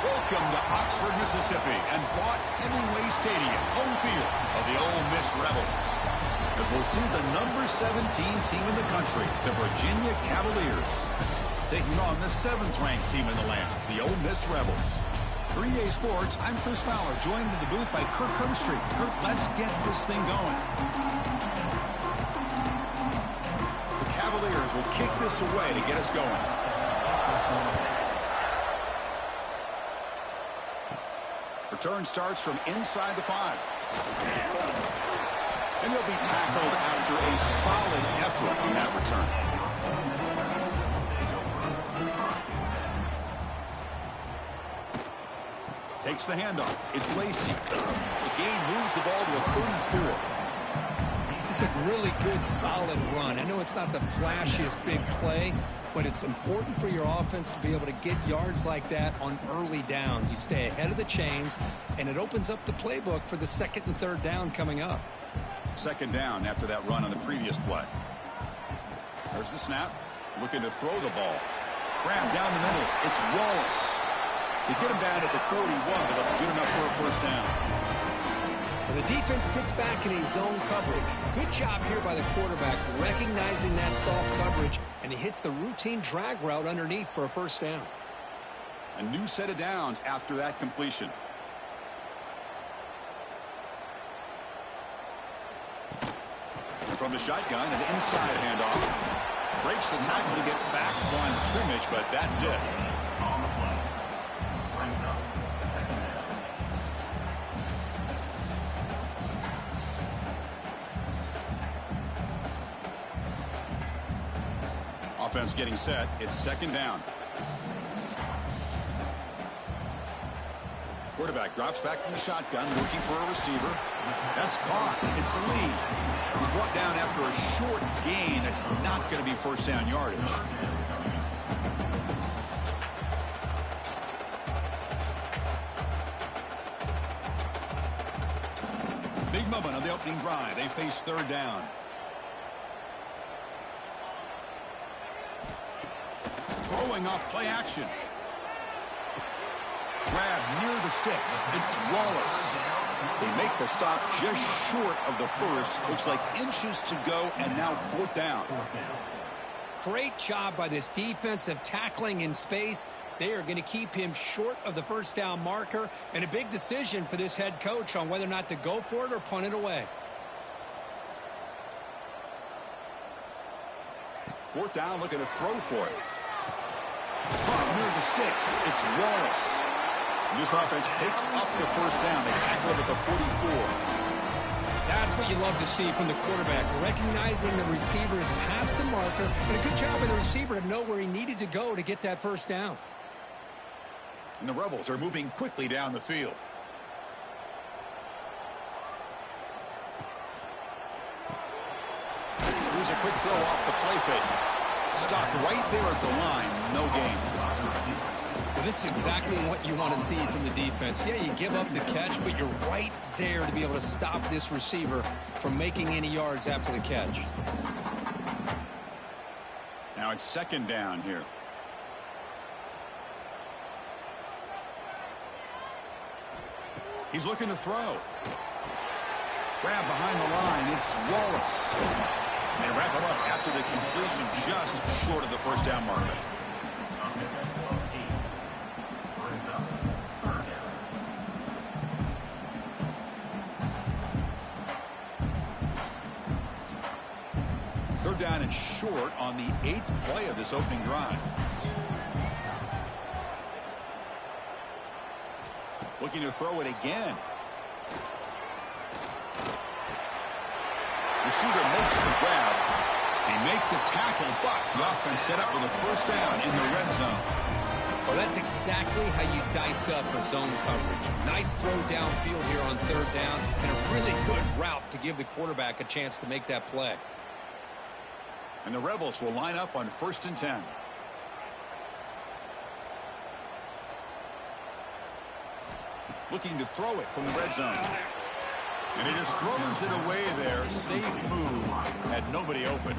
Welcome to Oxford, Mississippi, and Vaught Hemingway Stadium, home field of the Ole Miss Rebels. As we'll see the number 17 team in the country, the Virginia Cavaliers, taking on the 7th-ranked team in the land, the Ole Miss Rebels. For EA Sports, I'm Chris Fowler, joined in the booth by Kirk Herbstreit. Kirk, let's get this thing going. The Cavaliers will kick this away to get us going. Return starts from inside the 5. And he'll be tackled after a solid effort on that return. Takes the handoff. It's Lacey. The gain moves the ball to the 34. It's a really good, solid run. I know it's not the flashiest big play, but it's important for your offense to be able to get yards like that on early downs. You stay ahead of the chains, and it opens up the playbook for the 2nd and 3rd down coming up. 2nd down after that run on the previous play. There's the snap. Looking to throw the ball. Grab down the middle. It's Wallace. They get him down at the 41, but that's good enough for a 1st down. The defense sits back in a zone coverage. Good job here by the quarterback, recognizing that soft coverage, and he hits the routine drag route underneath for a 1st down. A new set of downs after that completion. From the shotgun, an inside handoff. Breaks the tackle to get back to the line of scrimmage, but that's it. Offense getting set. It's 2nd down. Quarterback drops back from the shotgun, looking for a receiver. That's caught. It's Lee. He's brought down after a short gain. That's not going to be 1st down yardage. Big moment on the opening drive. They face 3rd down. Throwing off play action. Grab near the sticks. It's Wallace. They make the stop just short of the 1st. Looks like inches to go, and now 4th down. Great job by this defensive tackling in space. They are going to keep him short of the 1st down marker, and a big decision for this head coach on whether or not to go for it or punt it away. 4th down, looking to throw for it. Near the sticks. It's Wallace. This offense picks up the 1st down. They tackle it at the 44. That's what you love to see from the quarterback, recognizing the receiver is past the marker, and a good job by the receiver to know where he needed to go to get that 1st down. And the Rebels are moving quickly down the field. Here's a quick throw off the play fake. Stopped right there at the line. No gain. Well, this is exactly what you want to see from the defense. Yeah, you give up the catch, but you're right there to be able to stop this receiver from making any yards after the catch. Now it's 2nd down here. He's looking to throw. Grab behind the line. It's Wallace. They wrap him up after the completion just short of the 1st down marker. Third down and short on the 8th play of this opening drive. Looking to throw it again. Receiver makes the grab. They make the tackle, but the offense set up with a 1st down in the red zone. Well, that's exactly how you dice up a zone coverage. Nice throw downfield here on 3rd down, and a really good route to give the quarterback a chance to make that play. And the Rebels will line up on 1st and 10. Looking to throw it from the red zone. And he just throws it away there. Safe move. Had nobody open.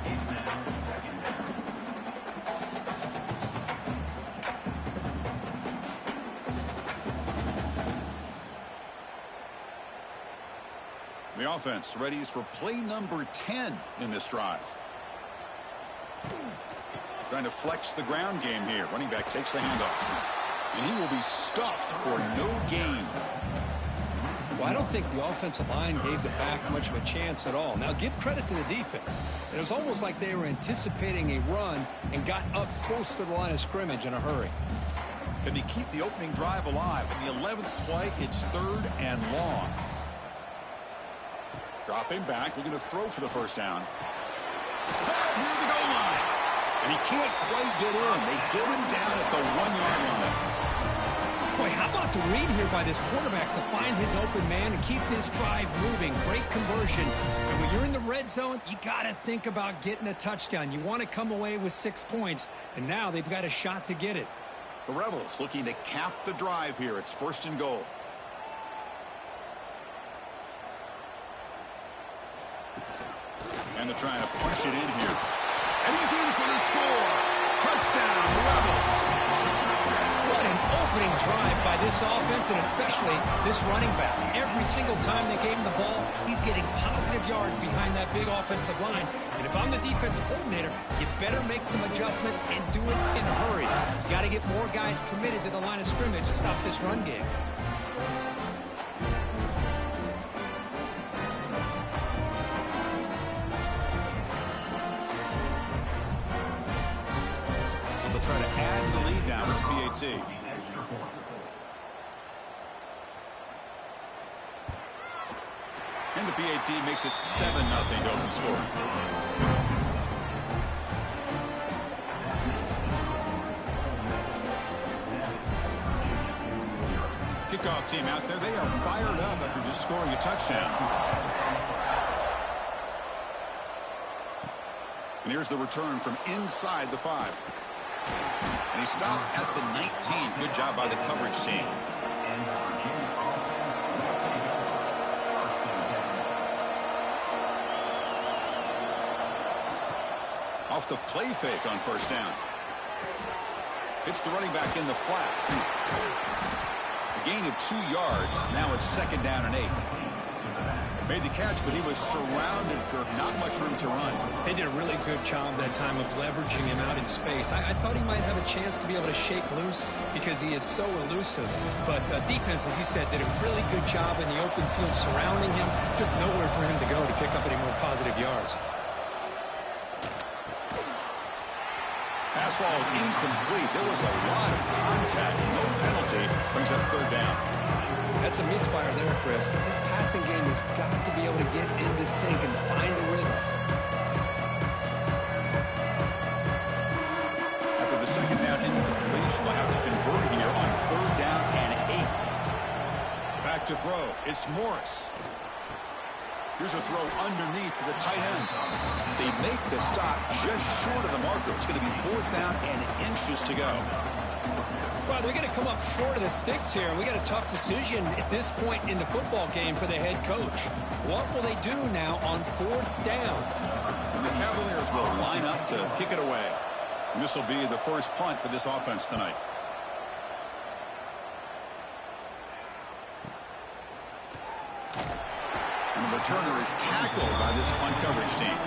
The offense readies for play number 10 in this drive. Trying to flex the ground game here. Running back takes the handoff. And he will be stuffed for no gain. Well, I don't think the offensive line gave the back much of a chance at all. Now, give credit to the defense. It was almost like they were anticipating a run and got up close to the line of scrimmage in a hurry. Can he keep the opening drive alive? In the 11th play, it's 3rd and long. Dropping back, looking to throw for the first down. Near the goal line. And he can't quite get in. They get him down at the 1-yard line. Boy, how about the read here by this quarterback to find his open man and keep this drive moving. Great conversion. And when you're in the red zone, you got to think about getting a touchdown. You want to come away with 6 points, and now they've got a shot to get it. The Rebels looking to cap the drive here. It's 1st and goal. And they're trying to punch it in here. And he's in for the score. Touchdown, Rebels. What an opening drive by this offense, and especially this running back. Every single time they gave him the ball, he's getting positive yards behind that big offensive line. And if I'm the defensive coordinator, you better make some adjustments and do it in a hurry. You got to get more guys committed to the line of scrimmage to stop this run game. Try to add the lead down with PAT. And the PAT makes it 7-0 to open score. Kickoff team out there. They are fired up after just scoring a touchdown. And here's the return from inside the 5. And he stopped at the 19. Good job by the coverage team. Off the play fake on first down. It's the running back in the flat. A gain of 2 yards. Now it's 2nd down and 8. Made the catch, but he was surrounded for not much room to run. They did a really good job that time of leveraging him out in space. I thought he might have a chance to be able to shake loose because he is so elusive. But defense, as you said, did a really good job in the open field surrounding him. Just nowhere for him to go to pick up any more positive yards. Pass ball is incomplete. There was a lot of contact. No penalty. Brings up 3rd down. That's a misfire there, Chris. This passing game has got to be able to get into sync and find a rhythm. After the 2nd down incompletion, they'll have to convert here on 3rd down and 8. Back to throw. It's Morris. Here's a throw underneath to the tight end. They make the stop just short of the marker. It's going to be 4th down and inches to go. Well, they're going to come up short of the sticks here, and we got a tough decision at this point in the football game for the head coach. What will they do now on 4th down? And the Cavaliers will line up to kick it away. And this will be the first punt for this offense tonight. And the returner is tackled by this punt coverage team.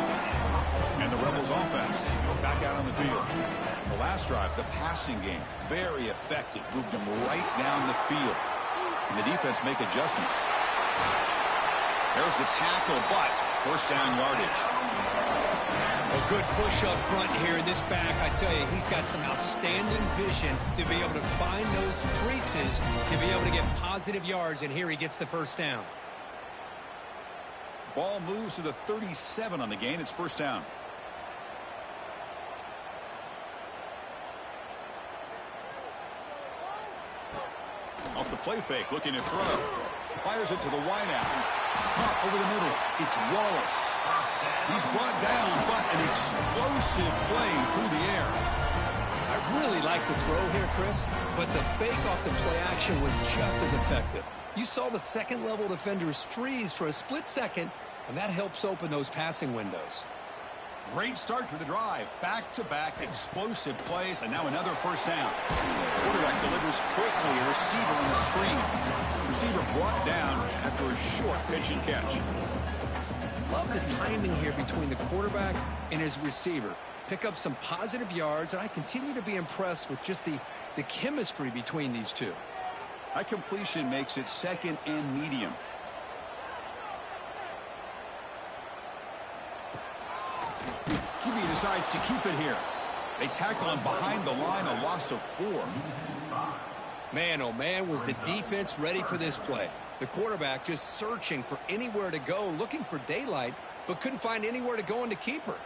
And the Rebels offense back out on the field. The last drive, the passing game, very effective. Moved them right down the field. And the defense make adjustments. There's the tackle, but 1st down yardage. A good push up front here in this back. I tell you, he's got some outstanding vision to be able to find those creases, to be able to get positive yards, and here he gets the 1st down. Ball moves to the 37 on the gain. It's 1st down. Off the play fake, looking to throw. Fires it to the wideout. Pop over the middle. It's Wallace. He's brought down, but an explosive play through the air. I really like the throw here, Chris, but the fake off the play action was just as effective. You saw the 2nd-level defenders freeze for a split second, and that helps open those passing windows. Great start to the drive. Back-to-back explosive plays, and now another 1st down. Quarterback delivers quickly. A receiver on the screen. Receiver brought down after a short pitch and catch. Love the timing here between the quarterback and his receiver. Pick up some positive yards, and I continue to be impressed with just the chemistry between these two. That completion makes it second and medium. QB decides to keep it here. They tackle him behind the line, a loss of 4. Man, oh man, was the defense ready for this play. The quarterback just searching for anywhere to go, looking for daylight, but couldn't find anywhere to go in the keeper.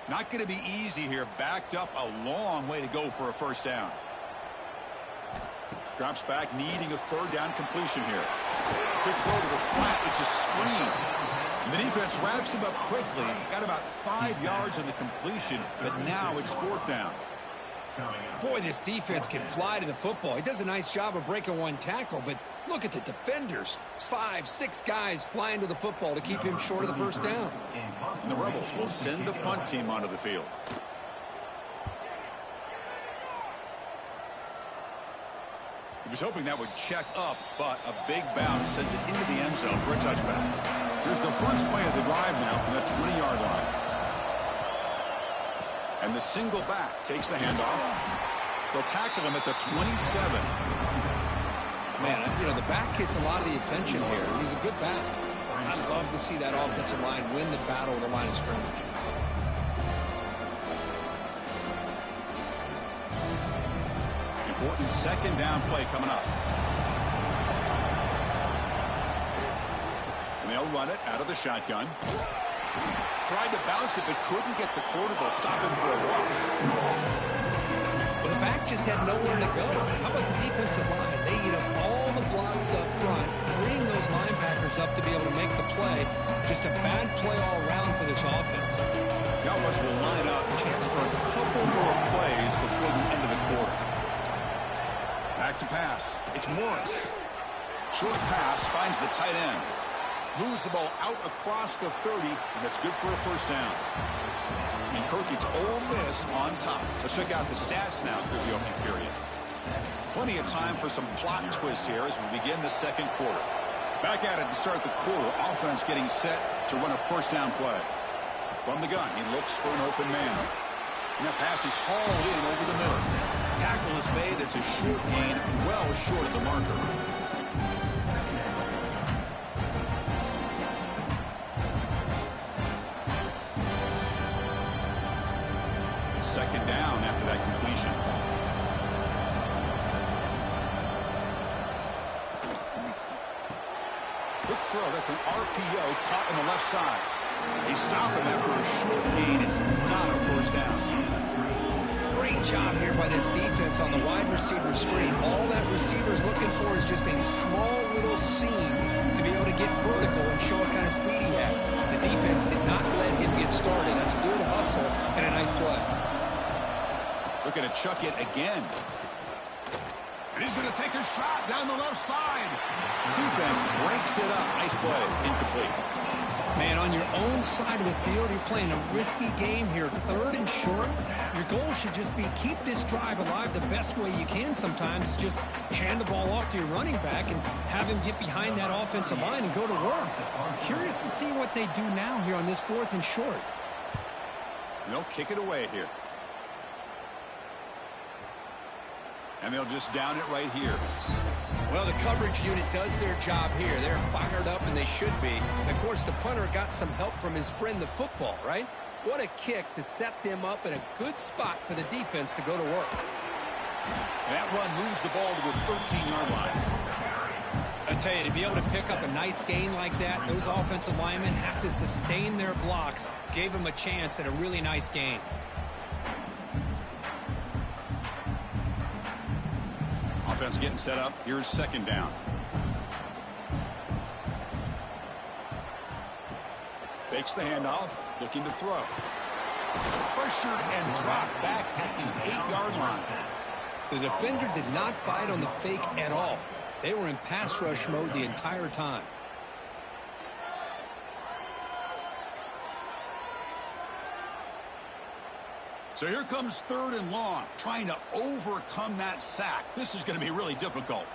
Not going to be easy here. Backed up a long way to go for a first down. Drops back, needing a third down completion here. Quick throw to the flat. It's a screen. And the defense wraps him up quickly. Got about 5 yards on the completion, but now it's fourth down. Boy, this defense can fly to the football. He does a nice job of breaking one tackle, but look at the defenders. 5, 6 guys flying to the football to keep him short of the first down. And the Rebels will send the punt team onto the field. He was hoping that would check up, but a big bounce sends it into the end zone for a touchback. Here's the first play of the drive now from the 20-yard line. And the single back takes the handoff. They'll tackle him at the 27. Man, you know, the back gets a lot of the attention here. He's a good back. I'd love to see that offensive line win the battle at the line of scrimmage. Important second down play coming up. And they'll run it out of the shotgun. Tried to bounce it, but couldn't get the quarter. They'll stop him for a loss. Well, the back just had nowhere to go. How about the defensive line? They eat up all the blocks up front, freeing those linebackers up to be able to make the play. Just a bad play all around for this offense. The offense will line up. Chance for a couple more plays before the end of the quarter. Back to pass. It's Morris. Short pass finds the tight end. Moves the ball out across the 30, and that's good for a first down. And Kirk gets Ole Miss on top. Let's check out the stats now through the opening period. Plenty of time for some plot twists here as we begin the second quarter. Back at it to start the quarter. Offense getting set to run a first down play. From the gun, he looks for an open man. And that pass is hauled in over the middle. Tackle is made. It's a short gain, well short of the marker. Second down after that completion. Quick throw. That's an RPO caught on the left side. They stop him after a short gain. It's not a first down. Great job here by this defense on the wide receiver screen. All that receiver's looking for is just a small little seam to be able to get vertical and show what kind of speed he has. The defense did not let him get started. That's good hustle and a nice play. Looking to chuck it again. And he's going to take a shot down the left side. Defense breaks it up. Nice play. Incomplete. Man, on your own side of the field, you're playing a risky game here. Third and short. Your goal should just be keep this drive alive the best way you can sometimes. Just hand the ball off to your running back and have him get behind that offensive line and go to work. Curious to see what they do now here on this fourth and short. They'll kick it away here. And they'll just down it right here. Well, the coverage unit does their job here. They're fired up, and they should be. And of course, the punter got some help from his friend, the football, right? What a kick to set them up in a good spot for the defense to go to work. That run moves the ball to the 13-yard line. I tell you, to be able to pick up a nice gain like that, those offensive linemen have to sustain their blocks. Gave them a chance at a really nice gain. Offense getting set up. Here's second down. Fakes the handoff. Looking to throw. Pressured and dropped back at the 8-yard line. The defender did not bite on the fake at all. They were in pass rush mode the entire time. So here comes third and long, trying to overcome that sack. This is going to be really difficult.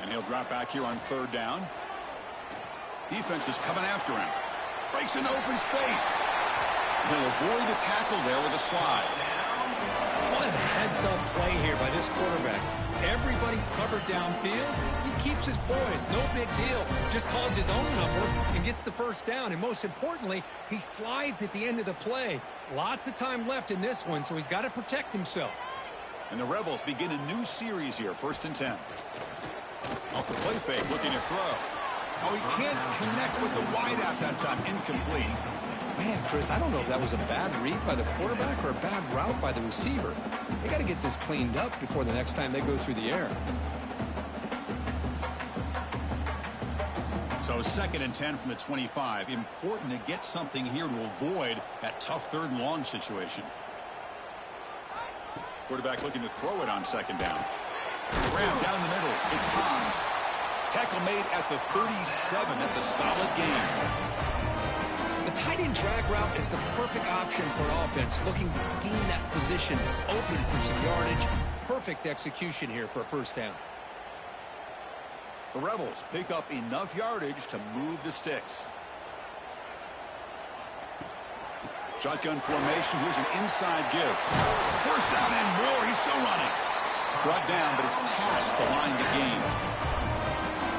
And he'll drop back here on 3rd down. Defense is coming after him. Breaks an open space. He'll avoid the tackle there with a slide. What a heads-up play here by this quarterback. Everybody's covered downfield. He keeps his poise. No big deal. Just calls his own number and gets the 1st down. And most importantly, he slides at the end of the play. Lots of time left in this one, so he's got to protect himself. And the Rebels begin a new series here, 1st and 10. Off the play fake, looking to throw. Oh, he can't connect with the wideout that time. Incomplete. Man, Chris, I don't know if that was a bad read by the quarterback or a bad route by the receiver. They got to get this cleaned up before the next time they go through the air. So 2nd and 10 from the 25. Important to get something here to avoid that tough 3rd and long situation. Quarterback looking to throw it on 2nd down. Grab down the middle. It's Haas. Tackle made at the 37. That's a solid gain. The tight end drag route is the perfect option for an offense looking to scheme that position open for some yardage. Perfect execution here for a 1st down. The Rebels pick up enough yardage to move the sticks. Shotgun formation. Here's an inside give. 1st down and more. He's still running. Brought down, but it's past the line to gain.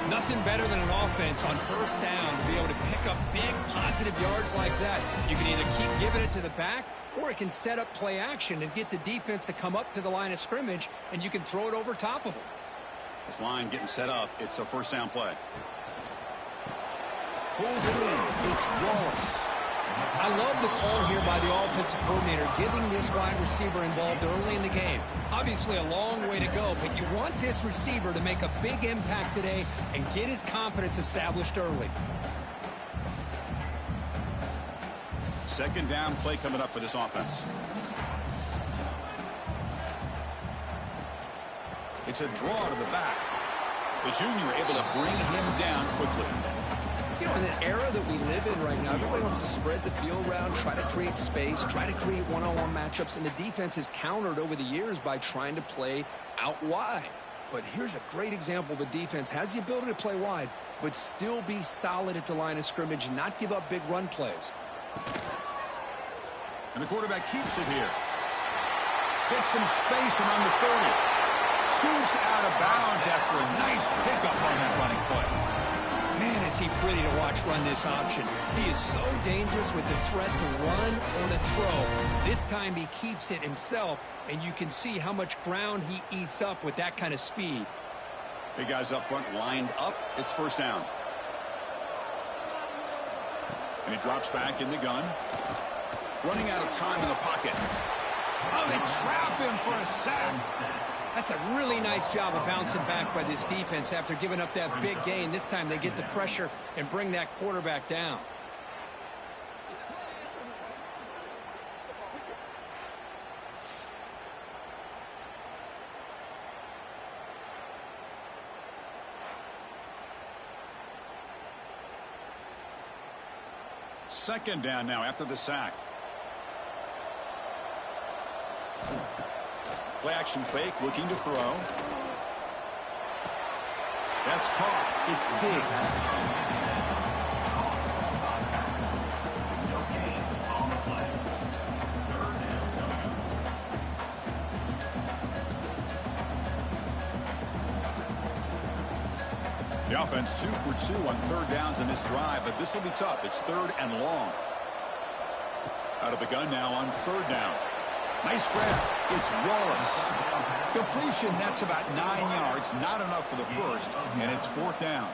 Nothing better than an offense on 1st down to be able to pick up big positive yards like that. You can either keep giving it to the back, or it can set up play action and get the defense to come up to the line of scrimmage, and you can throw it over top of them. This line getting set up. It's a 1st down play. Pulls it in. It's Wallace. I love the call here by the offensive coordinator, getting this wide receiver involved early in the game. Obviously a long way to go, but you want this receiver to make a big impact today and get his confidence established early. 2nd down play coming up for this offense. It's a draw to the back. The junior able to bring him down quickly. You know, in an era that we live in right now, everybody wants to spread the field around, try to create space, try to create one-on-one matchups, and the defense has countered over the years by trying to play out wide. But here's a great example. The defense has the ability to play wide, but still be solid at the line of scrimmage and not give up big run plays. And the quarterback keeps it here. Gets some space around the 30. Scoots out of bounds after a nice pickup on that running play. Man, is he pretty to watch run this option. He is so dangerous with the threat to run or to throw. This time he keeps it himself, and you can see how much ground he eats up with that kind of speed. Big guys up front lined up. It's 1st down. And he drops back in the gun. Running out of time in the pocket. Oh, they trap him for a sack. That's a really nice job of bouncing back by this defense after giving up that big gain. This time they get the pressure and bring that quarterback down. Second down now after the sack. Play action fake, looking to throw. That's caught. It's Diggs. The offense 2 for 2 on 3rd downs in this drive, but this will be tough. It's 3rd and long. Out of the gun now on 3rd down. Nice grab. It's Wallace. Completion, that's about 9 yards. Not enough for the first, and it's 4th down.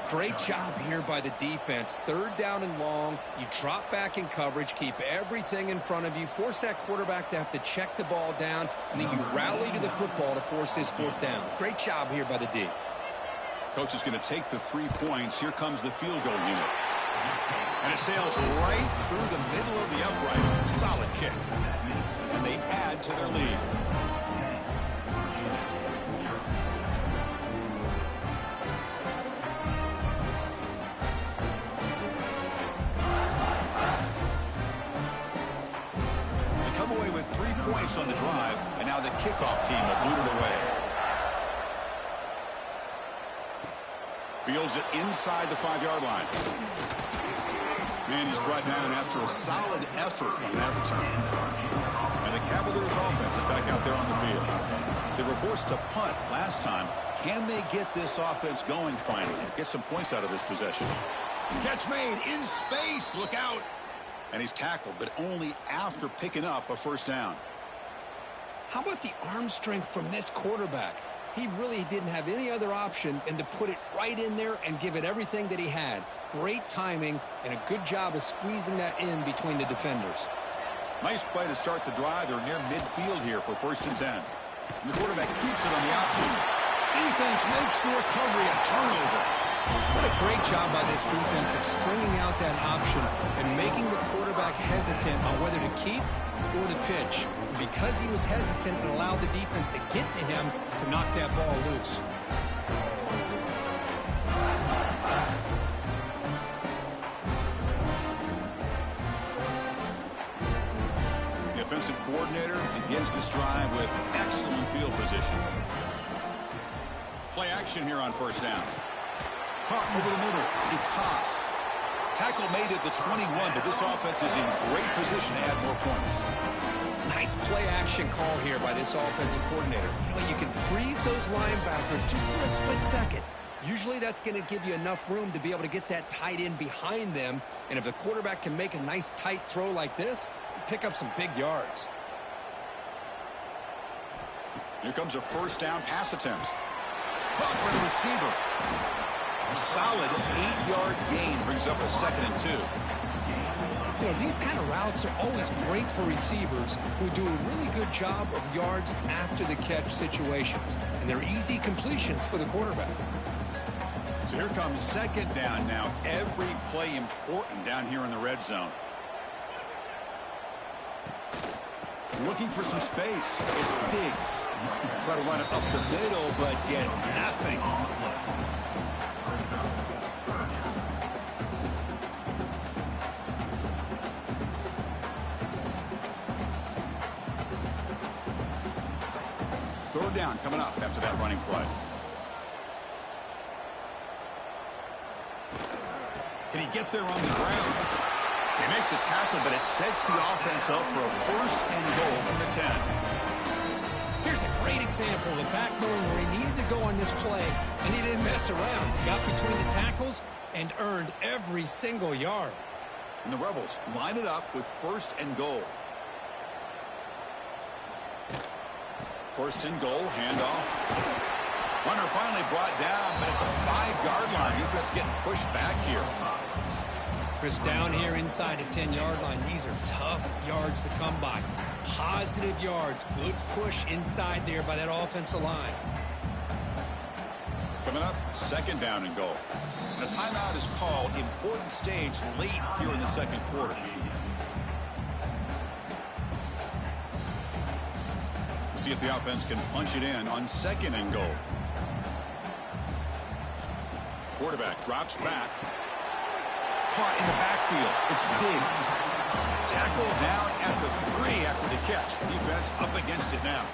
Great job here by the defense. 3rd down and long. You drop back in coverage, keep everything in front of you, force that quarterback to have to check the ball down, and then you rally to the football to force this 4th down. Great job here by the D. Coach is going to take the 3 points. Here comes the field goal unit. And it sails right through the middle of the uprights. Solid kick. And they add to their lead. They come away with 3 points on the drive, and now the kickoff team will boot it away. Fields it inside the 5-yard line. Man, he's brought down after a solid effort on that return. And the Cavaliers offense is back out there on the field. They were forced to punt last time. Can they get this offense going finally? Get some points out of this possession. Catch made in space. Look out. And he's tackled, but only after picking up a first down. How about the arm strength from this quarterback? He really didn't have any other option than to put it right in there and give it everything that he had. Great timing and a good job of squeezing that in between the defenders. Nice play to start the drive. They're near midfield here for 1st and 10. And the quarterback keeps it on the option. Defense makes the recovery a turnover. What a great job by this defense of stringing out that option and making the quarterback hesitant on whether to keep or to pitch. And because he was hesitant, it allowed the defense to get to him to knock that ball loose. The offensive coordinator begins this drive with excellent field position. Play action here on 1st down. Caught over the middle. It's Haas. Tackle made at the 21, but this offense is in great position to add more points. Nice play action call here by this offensive coordinator. You know, you can freeze those linebackers just for a split second. Usually that's going to give you enough room to be able to get that tight end behind them. And if the quarterback can make a nice tight throw like this, pick up some big yards. Here comes a 1st down pass attempt. Caught by the receiver. A solid 8-yard gain brings up a 2nd and 2. You know, these kind of routes are always great for receivers who do a really good job of yards after the catch situations. And they're easy completions for the quarterback. So here comes 2nd down now. Every play important down here in the red zone. Looking for some space. It's Diggs. Try to run it up the middle, but get nothing. Third down coming up after that running play. Can he get there on the ground? They make the tackle, but it sets the offense up for a 1st and goal from the 10. Here's a great example of the back knowing where he needed to go on this play, and he didn't mess around. He got between the tackles and earned every single yard. And the Rebels line it up with 1st and goal. 1st and goal, handoff. Runner finally brought down, but at the 5-yard line, defense getting pushed back here. Chris, down here inside the 10-yard line, these are tough yards to come by. Positive yards, good push inside there by that offensive line. Coming up, 2nd down and goal. And a timeout is called. Important stage late here in the 2nd quarter. See if the offense can punch it in on 2nd and goal. Quarterback drops back. Caught in the backfield. It's Diggs. Tackled down at the 3 after the catch. Defense up against it now.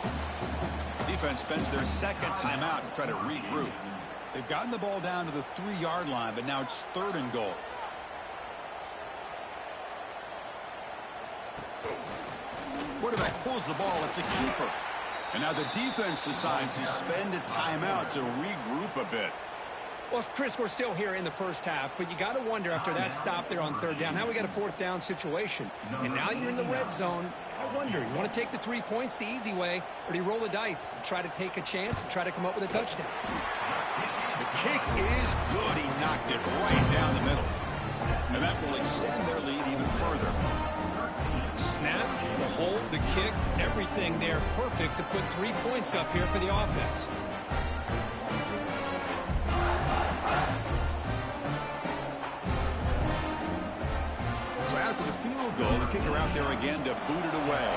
Defense spends their 2nd timeout to try to regroup. They've gotten the ball down to the 3-yard line, but now it's 3rd and goal. Quarterback pulls the ball. It's a keeper. And now the defense decides to spend a timeout to regroup a bit. Well, Chris, we're still here in the 1st half, but you got to wonder after that stop there on 3rd down, now we got a 4th down situation. And now you're in the red zone. I wonder, you want to take the 3 points the easy way, or do you roll the dice and try to take a chance and try to come up with a touchdown? The kick is good. He knocked it right down the middle. And that will extend their lead even further. Snap, the hold, the kick, everything there perfect to put 3 points up here for the offense. So after the field goal, the kicker out there again to boot it away.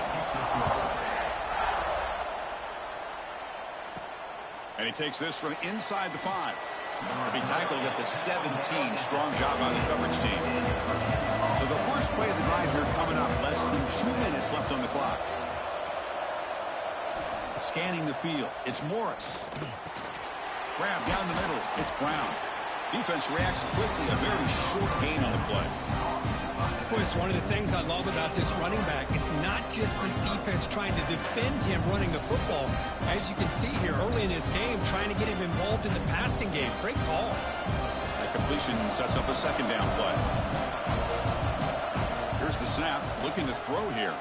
And he takes this from inside the 5. To be tackled at the 17. Strong job by the coverage team. So the first play of the drive here coming up. Less than 2 minutes left on the clock. Scanning the field. It's Morris. Grab down the middle. It's Brown. Defense reacts quickly, a very short gain on the play. Boy, it's one of the things I love about this running back. It's not just this defense trying to defend him running the football. As you can see here early in this game, trying to get him involved in the passing game. Great call. That completion sets up a second down play. Here's the snap, looking to throw here.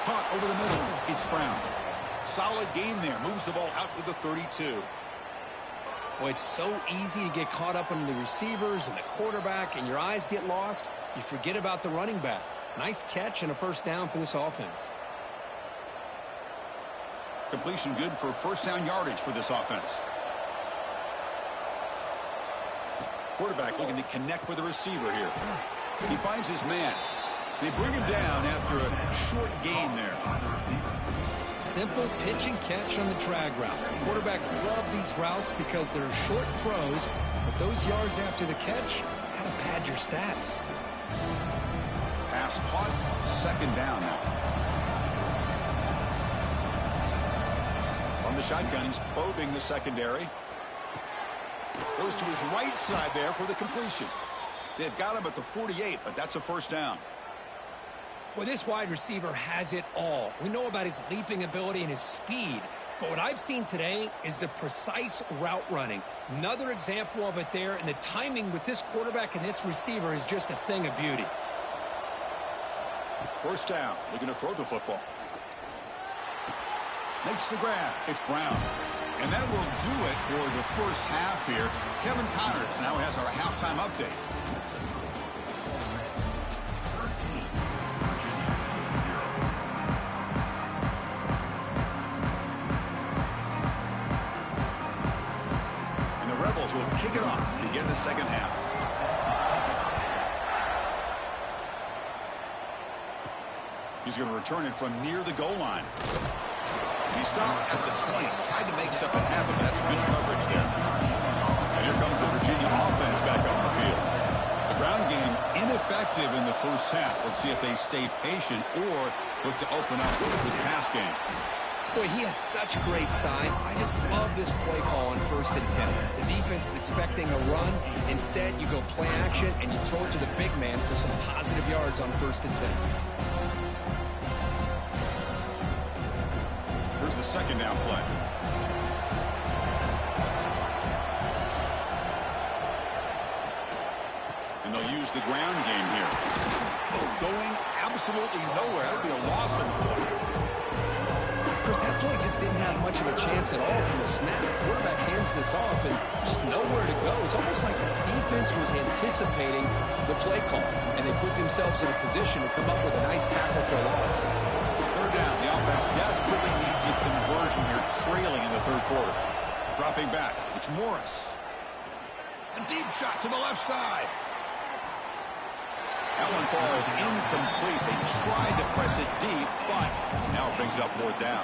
Caught over the middle. It's Brown. Solid gain there. Moves the ball out to the 32. Boy, it's so easy to get caught up in the receivers and the quarterback, and your eyes get lost. You forget about the running back. Nice catch and a first down for this offense. Completion good for first down yardage for this offense. Quarterback looking to connect with the receiver here. He finds his man. They bring him down after a short gain there. Simple pitch and catch on the drag route. Quarterbacks love these routes because they're short throws, but those yards after the catch kind of pad your stats. Pass caught, second down now. From the shotgun, he's probing the secondary. Goes to his right side there for the completion. They've got him at the 48, but that's a first down. Well, this wide receiver has it all. We know about his leaping ability and his speed, but what I've seen today is the precise route running. Another example of it there, and the timing with this quarterback and this receiver is just a thing of beauty. First down, looking to throw the football. Makes the grab. It's Brown. And that will do it for the first half here. Kevin Connors now has our halftime update. Will kick it off to begin the second half. He's going to return it from near the goal line. He stopped at the 20, tried to make something happen, but that's good coverage there. And here comes the Virginia offense back on the field. The ground game ineffective in the first half. Let's see if they stay patient or look to open up with the pass game. Boy, he has such great size. I just love this play call on 1st and 10. The defense is expecting a run. Instead, you go play action, and you throw it to the big man for some positive yards on 1st and 10. Here's the second down play. And they'll use the ground game here. Going absolutely nowhere. That'll be a loss in the play. Chris, that play just didn't have much of a chance at all from the snap. The quarterback hands this off and just nowhere to go. It's almost like the defense was anticipating the play call, and they put themselves in a position to come up with a nice tackle for a loss. Third down. The offense desperately needs a conversion here, trailing in the third quarter. Dropping back. It's Morris. A deep shot to the left side. That one falls incomplete. They tried to press it deep, but now it brings up fourth down.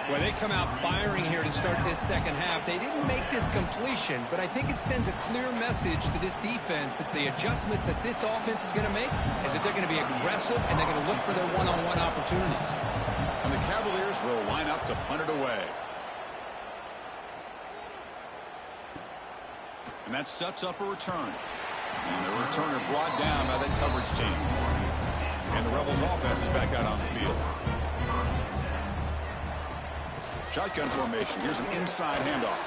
Well, they come out firing here to start this second half. They didn't make this completion, but I think it sends a clear message to this defense that the adjustments that this offense is going to make is that they're going to be aggressive and they're going to look for their one-on-one opportunities. And the Cavaliers will line up to punt it away. And that sets up a return. And the returner brought down by that coverage team. And the Rebels offense is back out on the field. Shotgun formation. Here's an inside handoff.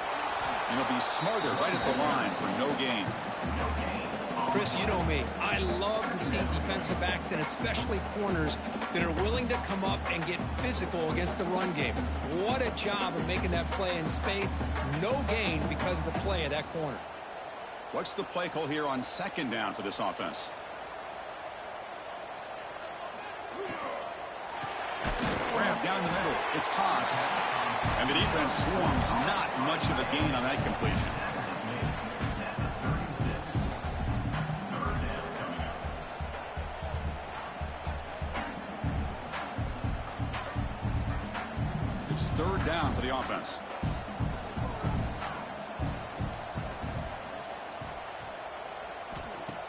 And he'll be smarter right at the line for no gain. Chris, you know me. I love to see defensive backs and especially corners that are willing to come up and get physical against the run game. What a job of making that play in space. No gain because of the play of that corner. What's the play call here on second down for this offense? Grab down the middle. It's Haas. And the defense swarms. Not much of a gain on that completion. It's third down for the offense.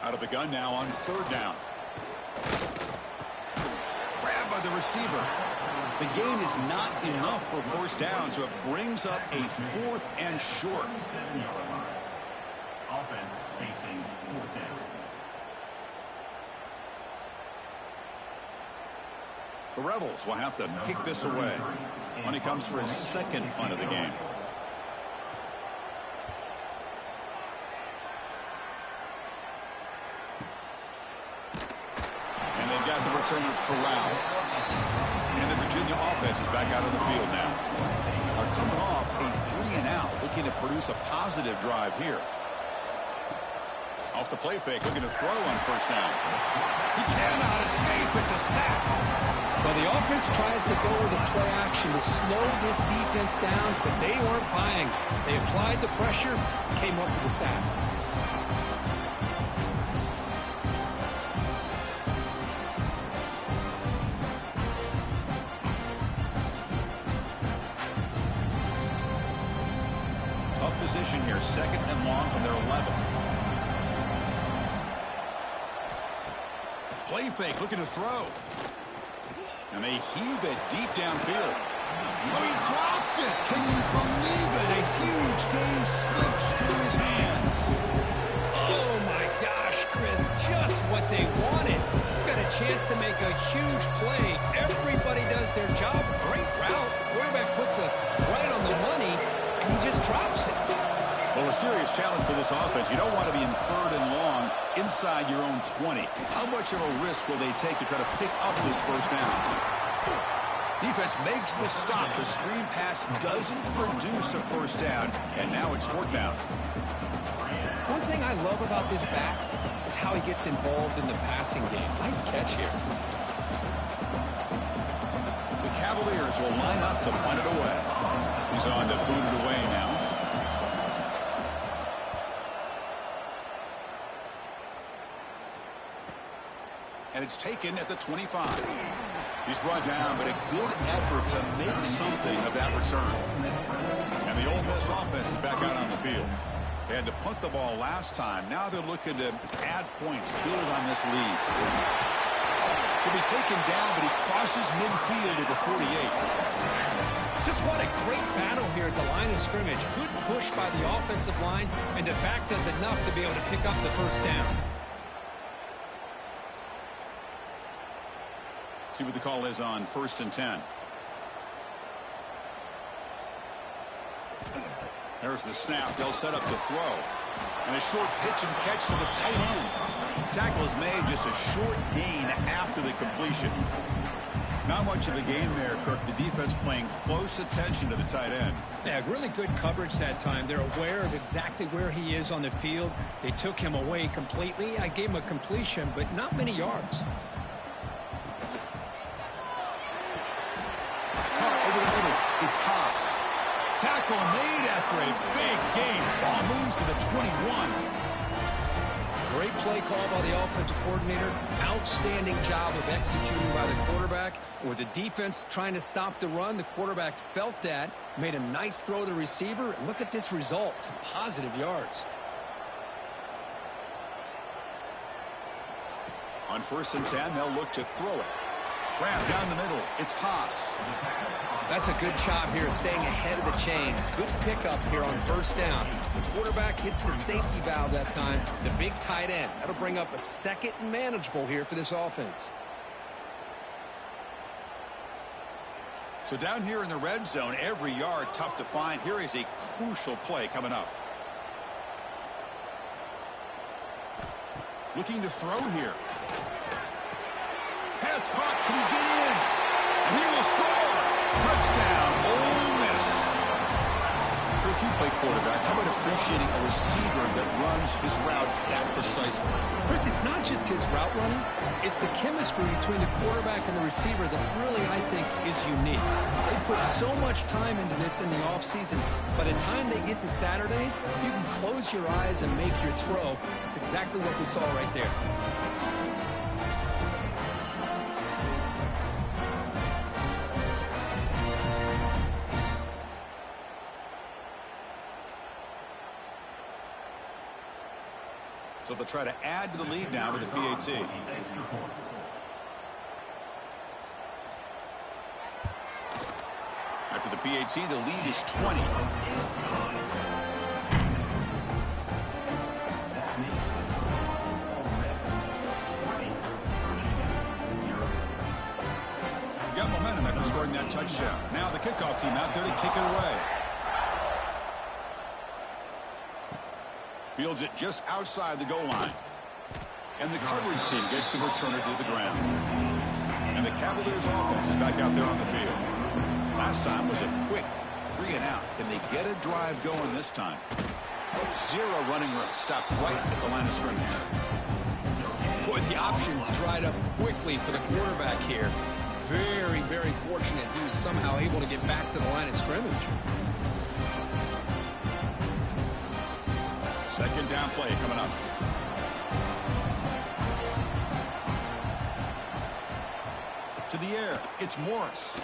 Out of the gun now on third down. Grabbed by the receiver. The gain is not enough for first down, so it brings up a 4th and short. Offense facing 4th down. The Rebels will have to kick this away when he comes for his 2nd punt of the game. And they've got the returner corralled. And the Virginia offense is back out on the field now. Are coming off a 3-and-out, looking to produce a positive drive here. Off the play fake, looking to throw on first down. He cannot escape. It's a sack. Well, the offense tries to go with the play action to slow this defense down, but they weren't buying. They applied the pressure, came up with the sack. Tough position here, 2nd and long from their 11. Play fake, looking to throw. And they heave it deep downfield. Oh, he dropped it. Can you believe it? A huge gain slips through his hands. Oh, my gosh, Chris, just what they wanted. He's got a chance to make a huge play. Everybody does their job. Great route. Quarterback puts it right on the money, and he just drops it. Well, a serious challenge for this offense. You don't want to be in 3rd and long inside your own 20. How much of a risk will they take to try to pick up this first down? Defense makes the stop. The screen pass doesn't produce a first down, and now it's 4th down. One thing I love about this back is how he gets involved in the passing game. Nice catch here. The Cavaliers will line up to punt it away. He's on to boot it away now. And it's taken at the 25. He's brought down, but a good effort to make something of that return. And the Ole Miss offense is back out on the field. They had to punt the ball last time. Now they're looking to add points, build on this lead. He'll be taken down, but he crosses midfield at the 48. Just what a great battle here at the line of scrimmage. Good push by the offensive line, and the back does enough to be able to pick up the first down. See what the call is on 1st and 10. There's the snap. They'll set up the throw. And a short pitch and catch to the tight end. Tackle is made, just a short gain after the completion. Not much of a gain there, Kirk. The defense paying close attention to the tight end. Yeah, really good coverage that time. They're aware of exactly where he is on the field. They took him away completely. I gave him a completion, but not many yards. It's Haas. Tackle made after a big gain. Ball moves to the 21. Great play call by the offensive coordinator. Outstanding job of executing by the quarterback. With the defense trying to stop the run, the quarterback felt that, made a nice throw to the receiver. And look at this result. Some positive yards. On 1st and 10, they'll look to throw it. Wrapped down the middle. It's Haas. That's a good job here, staying ahead of the chains. Good pickup here on first down. The quarterback hits the safety valve that time. The big tight end. That'll bring up a 2nd and manageable here for this offense. So down here in the red zone, every yard tough to find. Here is a crucial play coming up. Looking to throw here. Pass caught. Can he get in? And he will score. Touchdown, Ole Miss. If you play quarterback, how about appreciating a receiver that runs his routes that precisely? Chris, it's not just his route running. It's the chemistry between the quarterback and the receiver that really, I think, is unique. They put so much time into this in the offseason. By the time they get to Saturdays, you can close your eyes and make your throw. It's exactly what we saw right there. So they'll try to add to the lead now with the PAT. after the PAT. The lead is 20. Got momentum after scoring that touchdown. Now the kickoff team out there to kick it away. Fields it just outside the goal line. And the coverage team gets the returner to the ground. And the Cavaliers offense is back out there on the field. Last time was a quick 3-and-out. Can they get a drive going this time? Zero running room. Stopped right at the line of scrimmage. Boy, the options dried up quickly for the quarterback here. Very, very fortunate he was somehow able to get back to the line of scrimmage. Second down play coming up. To the air, it's Morris.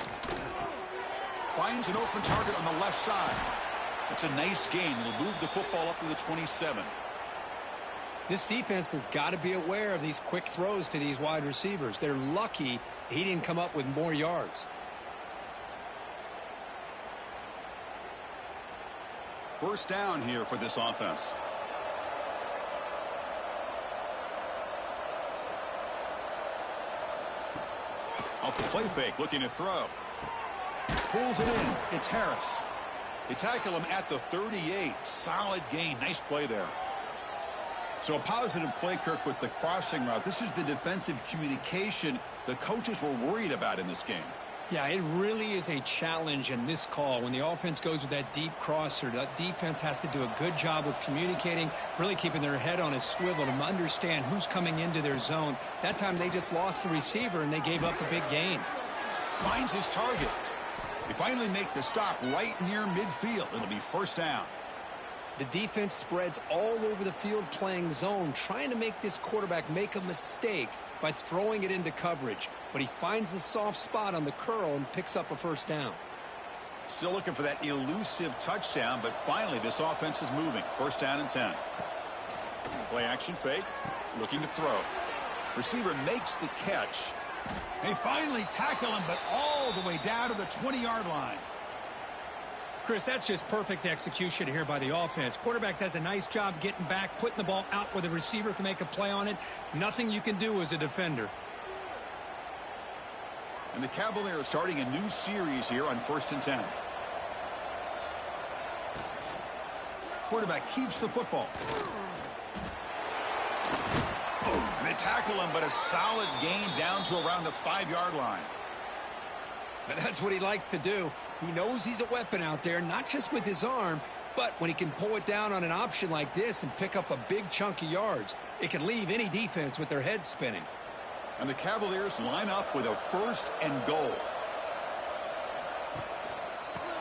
Finds an open target on the left side. It's a nice gain. Will move the football up to the 27. This defense has got to be aware of these quick throws to these wide receivers. They're lucky he didn't come up with more yards. First down here for this offense. Off the play fake, looking to throw. Pulls it in. It's Harris. They tackle him at the 38. Solid gain. Nice play there. So a positive play, Kirk, with the crossing route. This is the defensive communication the coaches were worried about in this game. Yeah, it really is a challenge in this call. When the offense goes with that deep crosser, that defense has to do a good job of communicating, really keeping their head on a swivel to understand who's coming into their zone. That time they just lost the receiver and they gave up a big gain. Finds his target. They finally make the stop right near midfield. It'll be first down. The defense spreads all over the field playing zone, trying to make this quarterback make a mistake by throwing it into coverage. But he finds the soft spot on the curl and picks up a first down. Still looking for that elusive touchdown, but finally this offense is moving. First down and 10. Play action fake, looking to throw. Receiver makes the catch. They finally tackle him, but all the way down to the 20-yard line. Chris, that's just perfect execution here by the offense. Quarterback does a nice job getting back, putting the ball out where the receiver can make a play on it. Nothing you can do as a defender. And the Cavaliers starting a new series here on first and 10. Quarterback keeps the football. And they tackle him, but a solid gain down to around the 5-yard line. And that's what he likes to do. He knows he's a weapon out there, not just with his arm, but when he can pull it down on an option like this and pick up a big chunk of yards, it can leave any defense with their head spinning. And the Cavaliers line up with a first and goal.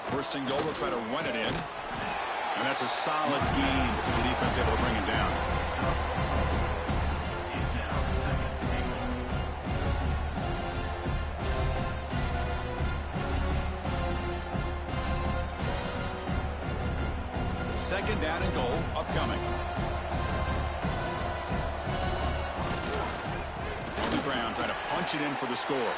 First and goal, they'll try to run it in. And that's a solid gain for the defense able to bring it down. Second down and goal upcoming. On the ground, trying to punch it in for the score.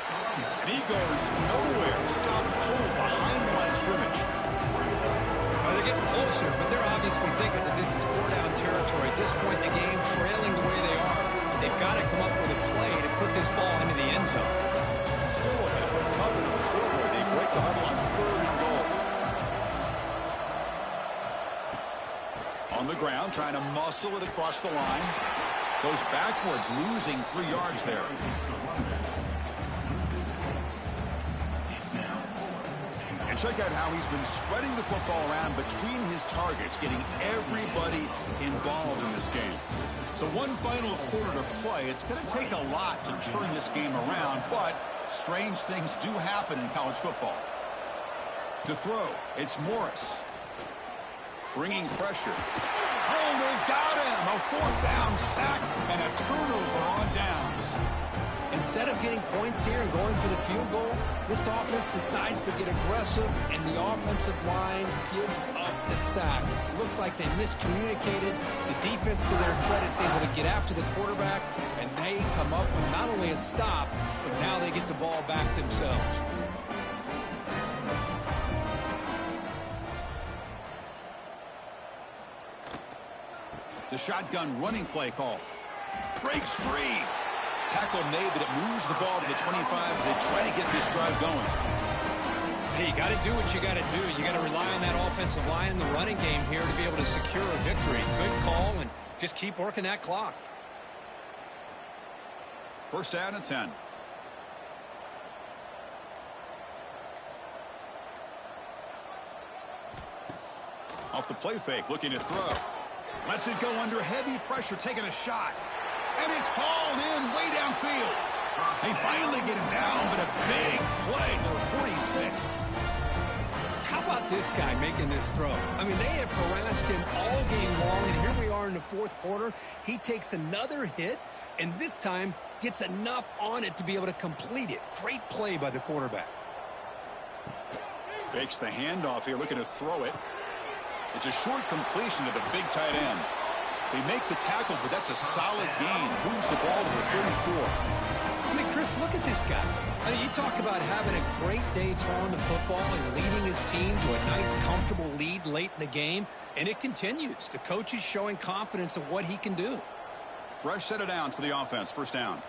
And he goes nowhere. Stop cold behind the line of scrimmage. Well, they're getting closer, but they're obviously thinking that this is 4-down territory. At this point in the game, trailing the way they are, they've got to come up with a play to put this ball into the end zone. Still looking to put something on the scoreboard. They break the huddle on third and goal. On the ground, trying to muscle it across the line. Goes backwards, losing 3 yards there. And check out how he's been spreading the football around between his targets, getting everybody involved in this game. So one final quarter to play. It's going to take a lot to turn this game around, but strange things do happen in college football. To throw, it's Morris. Bringing pressure. Oh, they've got him. A 4th down sack and a turnover on downs. Instead of getting points here and going for the field goal, this offense decides to get aggressive, and the offensive line gives up the sack. It looked like they miscommunicated. The defense, to their credit, is able to get after the quarterback, and they come up with not only a stop, but now they get the ball back themselves. The shotgun running play call. Breaks free. Tackle made, but it moves the ball to the 25 as they try to get this drive going. Hey, you got to do what you got to do. You got to rely on that offensive line, the running game here to be able to secure a victory. Good call, and just keep working that clock. First down and 10. Off the play fake, looking to throw. Lets it go under heavy pressure, taking a shot. And it's hauled in way downfield. They finally get him down, but a big play, number 46. How about this guy making this throw? I mean, they have harassed him all game long, and here we are in the fourth quarter. He takes another hit, and this time gets enough on it to be able to complete it. Great play by the quarterback. Fakes the handoff here, looking to throw it. It's a short completion to the big tight end. They make the tackle, but that's a solid gain. Moves the ball to the 34. I mean, Chris, look at this guy. I mean, you talk about having a great day throwing the football and leading his team to a nice, comfortable lead late in the game, and it continues. The coach is showing confidence of what he can do. Fresh set of downs for the offense. First down.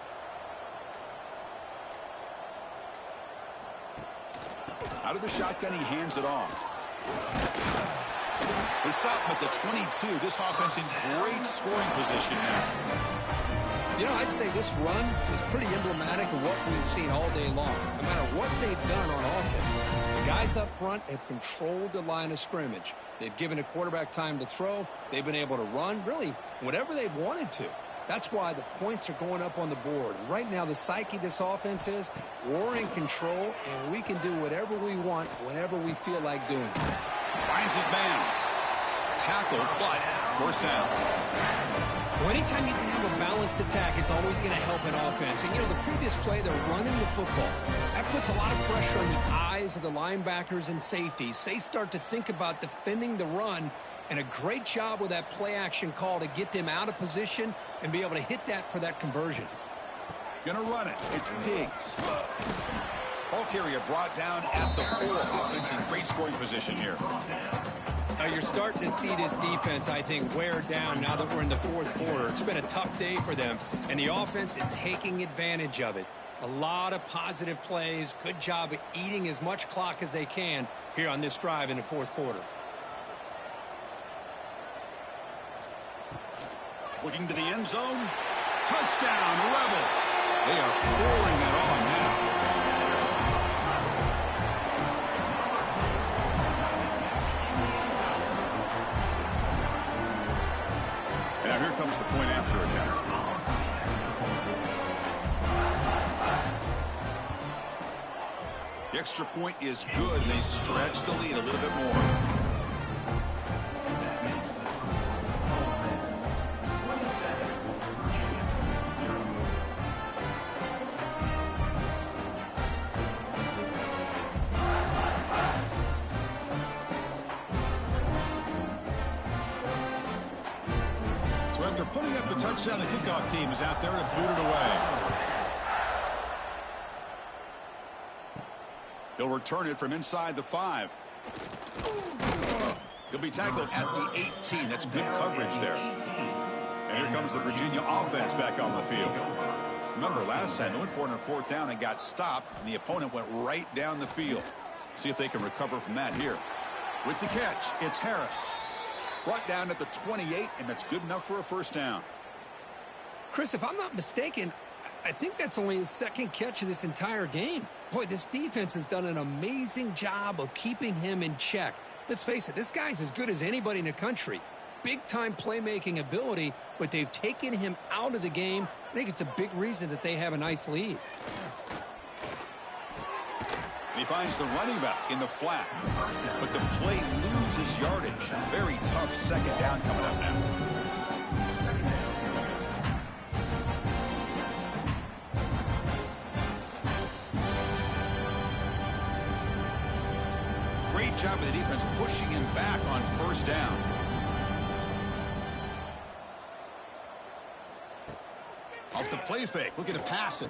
Out of the shotgun, he hands it off. They stop him at the 22. This offense in great scoring position now. You know, I'd say this run is pretty emblematic of what we've seen all day long. No matter what they've done on offense, the guys up front have controlled the line of scrimmage. They've given a quarterback time to throw. They've been able to run, really, whatever they've wanted to. That's why the points are going up on the board. Right now, the psyche of this offense is we're in control, and we can do whatever we want whenever we feel like doing it. Finds his man. Tackle, but first down. Well, anytime you can have a balanced attack, it's always going to help an offense. And, you know, the previous play, they're running the football. That puts a lot of pressure on the eyes of the linebackers and safeties. They start to think about defending the run, and a great job with that play-action call to get them out of position and be able to hit that for that conversion. Gonna run it. It's Diggs. Ball carrier brought down at the 4. Offense in great scoring position here. Now you're starting to see this defense, I think, wear down now that we're in the fourth quarter. It's been a tough day for them, and the offense is taking advantage of it. A lot of positive plays. Good job of eating as much clock as they can here on this drive in the fourth quarter. Looking to the end zone. Touchdown, Rebels. They are pouring it on now. And now here comes the point after attempt. The extra point is good, and they stretch the lead a little bit more. After putting up the touchdown, the kickoff team is out there to boot it away. He'll return it from inside the 5. He'll be tackled at the 18. That's good coverage there. And here comes the Virginia offense back on the field. Remember, last time they went for it on 4th down and got stopped, and the opponent went right down the field. See if they can recover from that here. With the catch, it's Harris. Brought down at the 28, and that's good enough for a first down. Chris, if I'm not mistaken, I think that's only his second catch of this entire game. Boy, this defense has done an amazing job of keeping him in check. Let's face it, this guy's as good as anybody in the country. Big-time playmaking ability, but they've taken him out of the game. I think it's a big reason that they have a nice lead. And he finds the running back in the flat. But the play loses yardage. Very tough second down coming up now. Great job of the defense pushing him back on first down. Off the play fake, looking to pass it.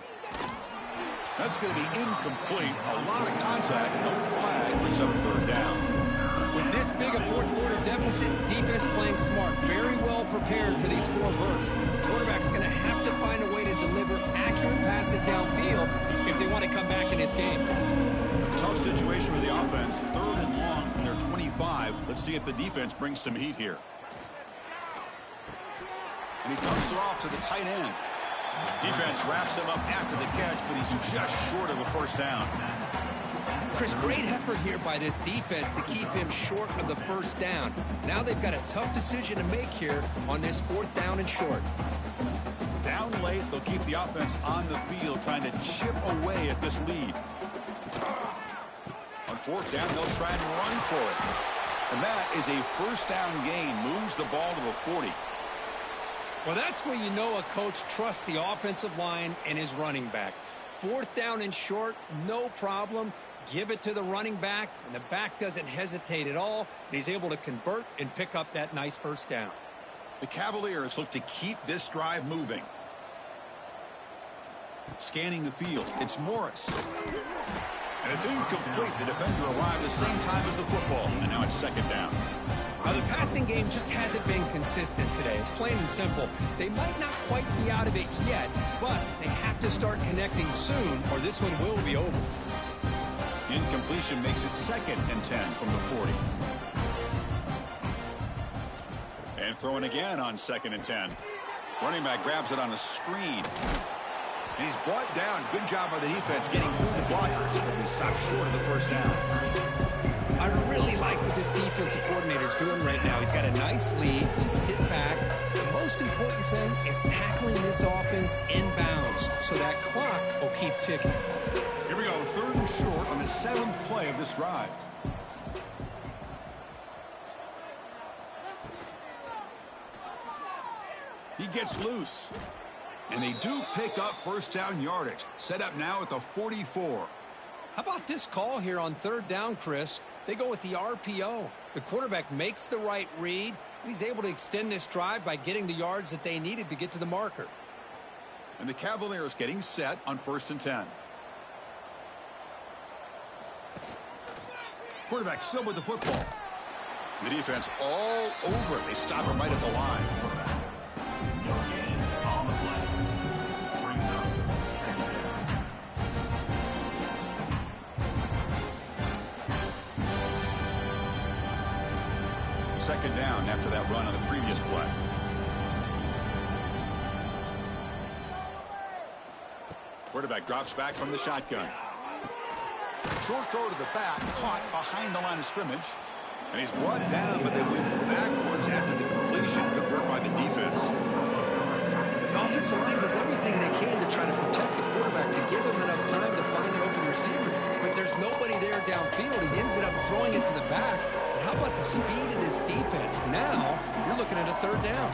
That's going to be incomplete. A lot of contact, no flag, brings up 3rd down. With this big a fourth quarter deficit, opposite. Defense playing smart. Very well prepared for these 4 verts. Quarterback's going to have to find a way to deliver accurate passes downfield if they want to come back in this game. Tough situation for the offense. 3rd and long from their 25. Let's see if the defense brings some heat here. And he dumps it off to the tight end. Defense wraps him up after the catch, but he's just short of a first down. Chris, great effort here by this defense to keep him short of the first down. Now they've got a tough decision to make here on this 4th down and short. Down late, they'll keep the offense on the field, trying to chip away at this lead. On 4th down, they'll try and run for it. And that is a first down gain. Moves the ball to the 40. Well, that's where you know a coach trusts the offensive line and his running back. 4th down and short, no problem. Give it to the running back, and the back doesn't hesitate at all. And he's able to convert and pick up that nice first down. The Cavaliers look to keep this drive moving. Scanning the field, it's Morris. And it's incomplete. The defender arrived at the same time as the football, and now it's 2nd down. Now, the passing game just hasn't been consistent today. It's plain and simple. They might not quite be out of it yet, but they have to start connecting soon, or this one will be over. Incompletion makes it 2nd and 10 from the 40. And throwing again on 2nd and 10. Running back grabs it on a screen. And he's brought down. Good job by the defense getting through the blockers. But he stopped short of the first down. I really like what this defensive coordinator is doing right now. He's got a nice lead. Just sit back. The most important thing is tackling this offense inbounds so that clock will keep ticking. Here we go, 3rd and short on the 7th play of this drive. He gets loose. And they do pick up first down yardage. Set up now at the 44. How about this call here on 3rd down, Chris? They go with the RPO. The quarterback makes the right read. He's able to extend this drive by getting the yards that they needed to get to the marker. And the Cavaliers getting set on 1st and 10. Quarterback still with the football. The defense all over it. They stop him right at the line. On the play. Brings up 2nd down after that run on the previous play. Quarterback drops back from the shotgun. Short throw to the back, caught behind the line of scrimmage. And he's brought down, but they went backwards after the completion. Good work by the defense. The offensive line does everything they can to try to protect the quarterback, to give him enough time to find the open receiver. But there's nobody there downfield. He ends up throwing it to the back. But how about the speed of this defense? Now you're looking at a 3rd down.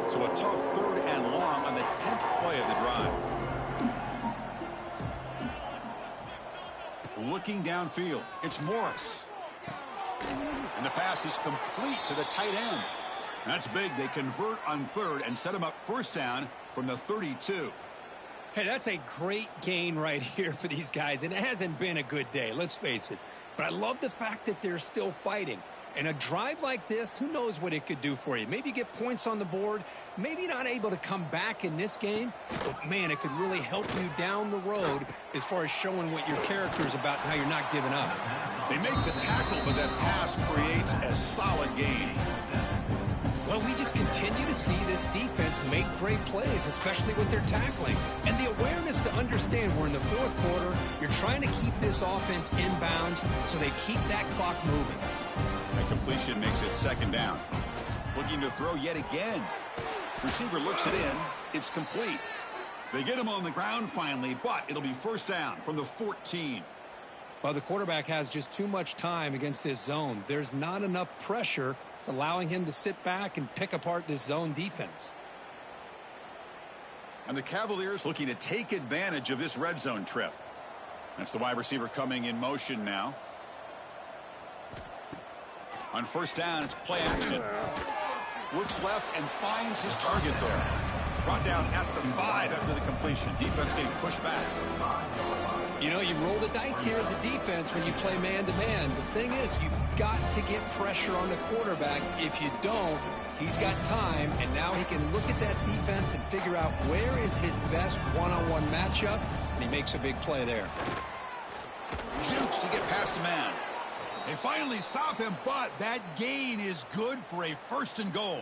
So a tough 3rd and long on the 10th play of the drive. Looking downfield, it's Morris. And the pass is complete to the tight end. That's big. They convert on 3rd and set him up first down from the 32. Hey, that's a great gain right here for these guys, and it hasn't been a good day, let's face it. But I love the fact that they're still fighting. And a drive like this, who knows what it could do for you. Maybe get points on the board, maybe not able to come back in this game, but man, it could really help you down the road as far as showing what your character is about and how you're not giving up. They make the tackle, but that pass creates a solid gain. Well, we just continue to see this defense make great plays, especially with their tackling. And the awareness to understand we're in the 4th quarter, you're trying to keep this offense inbounds so they keep that clock moving. That completion makes it 2nd down. Looking to throw yet again. Receiver looks it in. It's complete. They get him on the ground finally, but it'll be first down from the 14. Well, the quarterback has just too much time against this zone. There's not enough pressure. It's allowing him to sit back and pick apart this zone defense. And the Cavaliers looking to take advantage of this red zone trip. That's the wide receiver coming in motion now. On first down, it's play action. Looks left and finds his target there. Brought down at the 5 after the completion. Defense getting pushed back. You know, you roll the dice here as a defense when you play man-to-man. The thing is, you've got to get pressure on the quarterback. If you don't, he's got time, and now he can look at that defense and figure out where is his best one-on-one matchup, and he makes a big play there. Jukes to get past a man. They finally stop him, but that gain is good for a 1st and goal.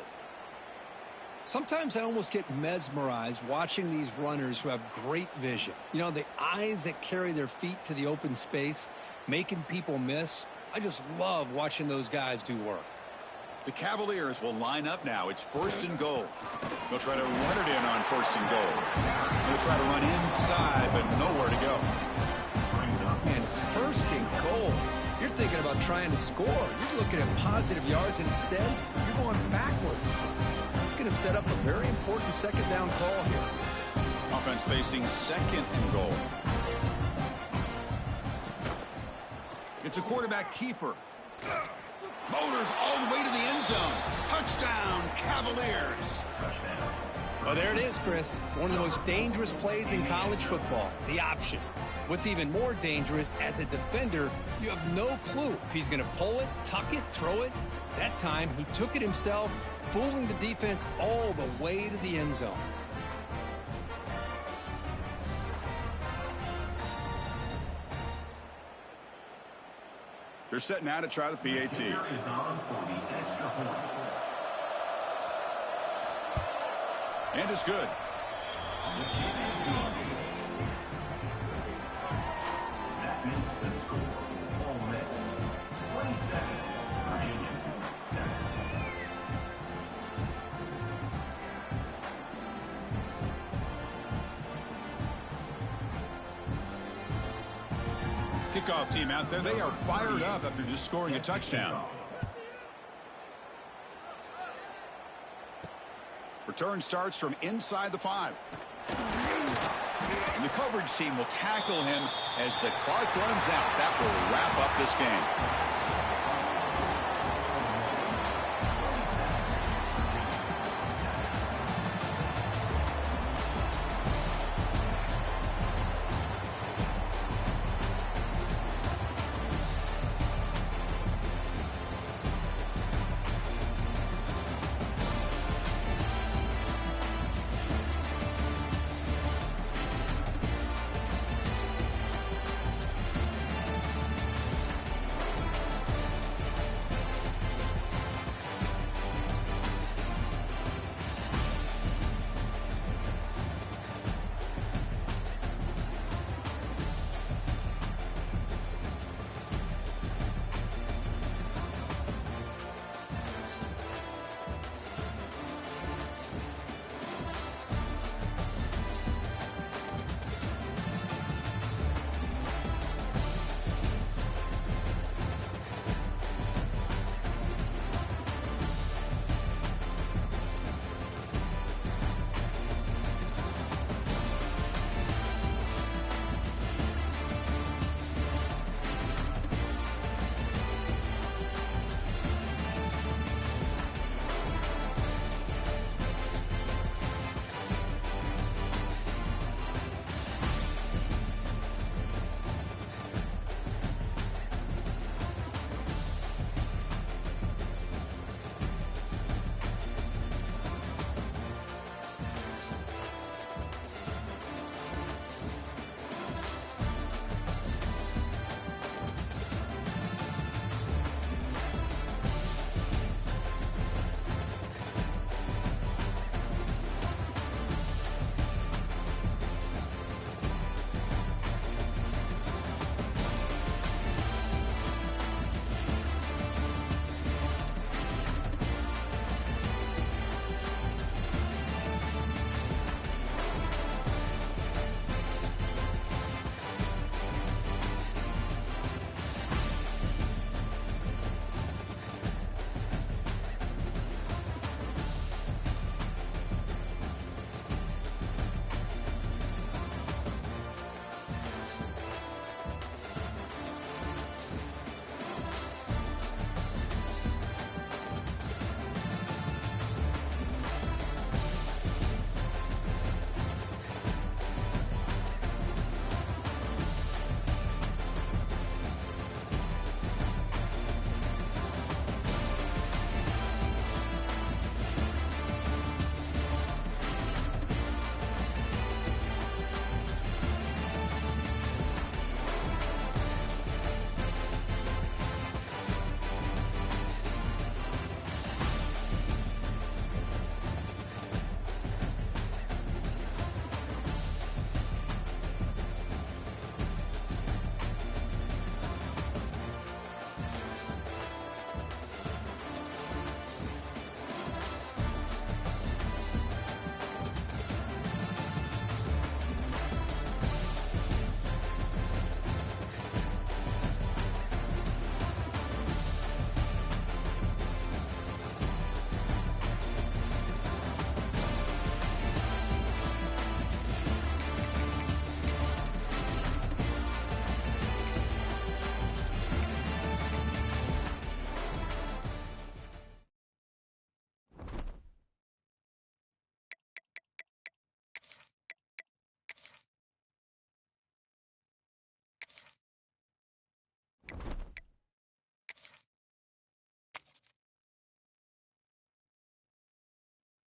Sometimes I almost get mesmerized watching these runners who have great vision. You know, the eyes that carry their feet to the open space, making people miss. I just love watching those guys do work. The Cavaliers will line up now. It's 1st and goal. They'll try to run it in on 1st and goal. They'll try to run inside, but nowhere to go. And it's 1st and goal. You're thinking about trying to score. You're looking at positive yards, and instead, you're going backwards. It's going to set up a very important 2nd down call here. Offense facing 2nd and goal. It's a quarterback keeper. Motors all the way to the end zone. Touchdown, Cavaliers. Well, there it is, Chris. One of the most dangerous plays in college football, the option. What's even more dangerous, as a defender, you have no clue if he's going to pull it, tuck it, throw it. That time, he took it himself, fooling the defense all the way to the end zone. They're set now to try the PAT. And it's good. That makes the score Ole Miss 27, Virginia 7. Kickoff team out there. They are fired up after just scoring a touchdown. Return starts from inside the 5. And the coverage team will tackle him as the clock runs out. That will wrap up this game.